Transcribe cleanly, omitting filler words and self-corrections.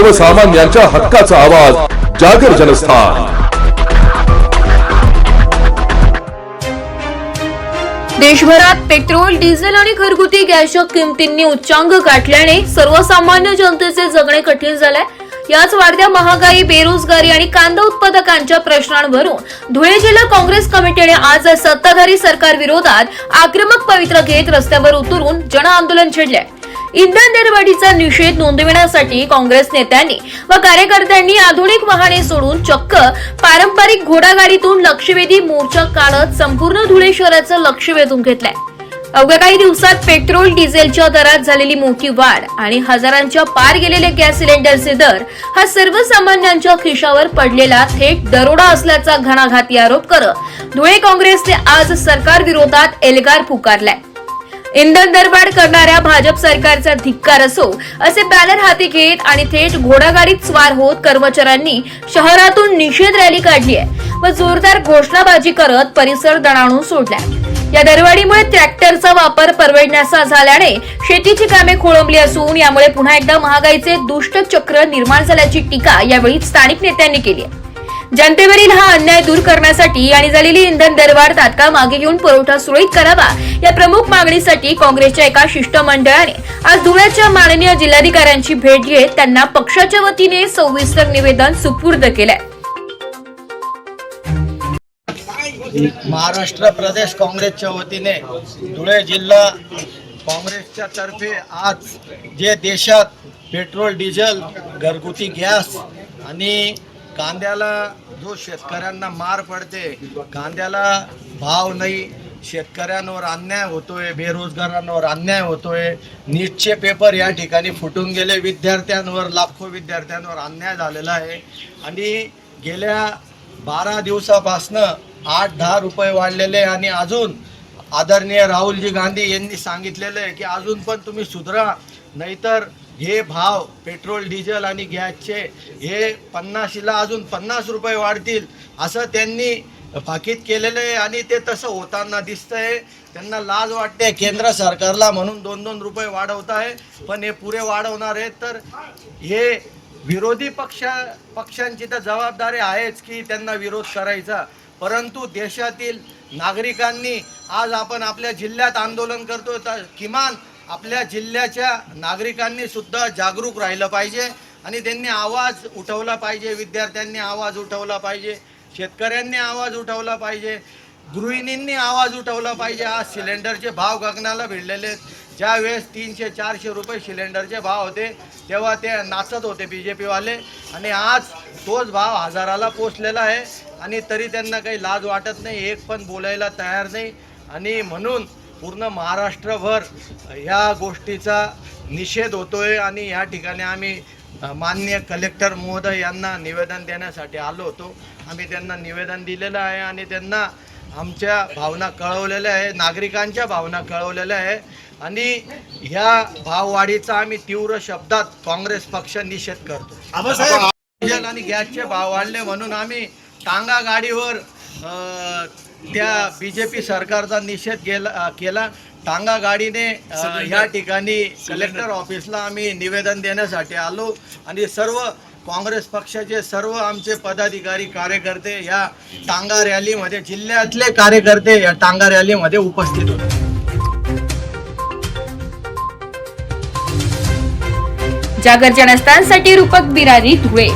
सर्वसामान्यांच्या हक्काचा आवाज जागर जनस्थान। देशभरात पेट्रोल, डिझेल आणि घरगुती गॅसच्या किमतींनी उच्चांक गाठल्याने सर्वसामान्य जनतेचे जगणे कठीण झाले। याच वाढत्या महागाई, बेरोजगारी आणि कांदा उत्पादकांच्या प्रश्नांवरून धुळे जिल्हा काँग्रेस कमिटीने आज सत्ताधारी सरकार विरोधात आक्रमक पवित्रा घेत रस्त्यावर उतरून जन आंदोलन छेडले। इंधन दरवाढीचा निषेध नोंदविण्यासाठी काँग्रेस नेत्यांनी व कार्यकर्त्यांनी आधुनिक वाहने सोडून चक्क पारंपरिक घोडागाडीतून लक्षवेधी मोर्चा काढत संपूर्ण धुळे शहराचं लक्ष वेधून घेतलंय। अवघ्या काही दिवसात पेट्रोल, डिझेलच्या दरात झालेली मोठी वाढ आणि हजारांच्या पार गेलेले गॅस सिलेंडरचे दर हा सर्वसामान्यांच्या खिशावर पडलेला थेट दरोडा असल्याचा घणाघाती आरोप करत धुळे काँग्रेसने आज सरकार विरोधात एल्गार पुकारलाय। इंधन दरवाढ करणाऱ्या भाजप सरकारचा धिक्कार असो असे बॅनर हाती घेत आणि थेट घोडागाडीत स्वार होत कर्मचाऱ्यांनी शहरातून निषेध रॅली काढली आहे व जोरदार घोषणाबाजी करत परिसर दणाणून सोडलाय। या दरवाढीमुळे ट्रॅक्टरचा वापर परवडण्याचा झाल्याने शेतीची कामे खोळंबली असून यामुळे पुन्हा एकदा महागाईचे दुष्ट चक्र निर्माण झाल्याची टीका यावेळी स्थानिक नेत्यांनी केली आहे। जनतेवरील हा अन्याय दूर करण्यासाठी आणि झालेली इंधन दरवाढ तात्काळ मागे घेऊन पुरवठा सुरळीत करावा या प्रमुख मागणीसाठी काँग्रेसच्या एका शिष्टमंडळाने आज धुळ्याच्या माननीय जिल्हाधिकाऱ्यांची भेट घेत त्यांना पक्षाच्या वतीने सविस्तर निवेदन सुपूर्द केलंय। महाराष्ट्र प्रदेश काँग्रेसच्या वतीने धुळे जिल्हा काँग्रेसच्या तर्फे आज जे देशात पेट्रोल, डिझेल, घरगुती गॅस आणि कांद्याला जो शेतकऱ्यांना मार पडते, कांद्याला भाव नाही, शेतकऱ्यांवर अन्याय होतोय, बेरोजगारांवर अन्याय होतोय, नीटचे पेपर या ठिकाणी फुटून गेले, विद्यार्थ्यांवर लाखो विद्यार्थ्यांवर अन्याय झालेला आहे आणि गेल्या 12 दिवसापासनं 8-10 रुपये वाढलेले आणि अजून आदरणीय राहुलजी गांधी यांनी सांगितलेलं आहे की अजून पण तुम्ही सुधरा, नाहीतर हे भाव पेट्रोल, डिझेल आणि गॅसचे हे 50ला अजून 50 रुपये वाढतील असं त्यांनी भाकीत केलेलं आहे आणि ते तसं होताना दिसतंय। त्यांना लाज वाटते केंद्र सरकारला म्हणून 2-2 रुपये वाढवत आहे, पण हे पुरे वाढवणार आहेत तर हे विरोधी पक्षांची तर जबाबदारी आहेच की त्यांना विरोध करायचा, परंतु देशातील नागरिकांनी आज आपण आपल्या जिल्ह्यात आंदोलन करतो तर किमान आपल्या जिल्ह्याच्या नागरिकांनी सुद्धा जागरूक राहिलं पाहिजे आणि त्यांनी आवाज उठवला पाहिजे, विद्यार्थ्यांनी आवाज उठवला पाहिजे, शेतकऱ्यांनी आवाज उठवला पाहिजे, गृहिणींनी आवाज उठवला पाहिजे। आज सिलेंडरचे भाव गगनाला भिडलेले आहेत। ज्यावेळेस 300-400 रुपये सिलेंडरचे भाव होते तेव्हा ते नाचत होते BJP-वाले आणि आज तोच भाव हजाराला पोचलेला आहे आणि तरी त्यांना काही लाज वाटत नाही, एक पण बोलायला तयार नाही आणि म्हणून पूर्ण महाराष्ट्रभर ह्या गोष्टीचा निषेध होतोय आणि या ठिकाणी आम्ही माननीय कलेक्टर महोदय यांना निवेदन देण्यासाठी आलो होतो। आम्ही त्यांना निवेदन दिलेलं आहे आणि त्यांना आमच्या भावना कळवलेल्या आहे, नागरिकांच्या भावना कळवलेल्या आहे आणि ह्या भाववाढीचा आम्ही तीव्र शब्दात काँग्रेस पक्ष निषेध करतो। डिझेल आणि गॅसचे भाव वाढले म्हणून आम्ही टांगा गाडीवर त्या BJP सरकारचा निषेध केला। टांगा गाडीने या ठिकाणी कलेक्टर ऑफिसला आम्ही निवेदन देण्यासाठी आलो आणि सर्व काँग्रेस पक्षाचे सर्व आमचे पदाधिकारी, कार्यकर्ते या टांगा रॅलीमध्ये, जिल्ह्यातले कार्यकर्ते या टांगा रॅलीमध्ये उपस्थित होते। जागर जनस्थानसाठी रूपक बिरारी, धुळे।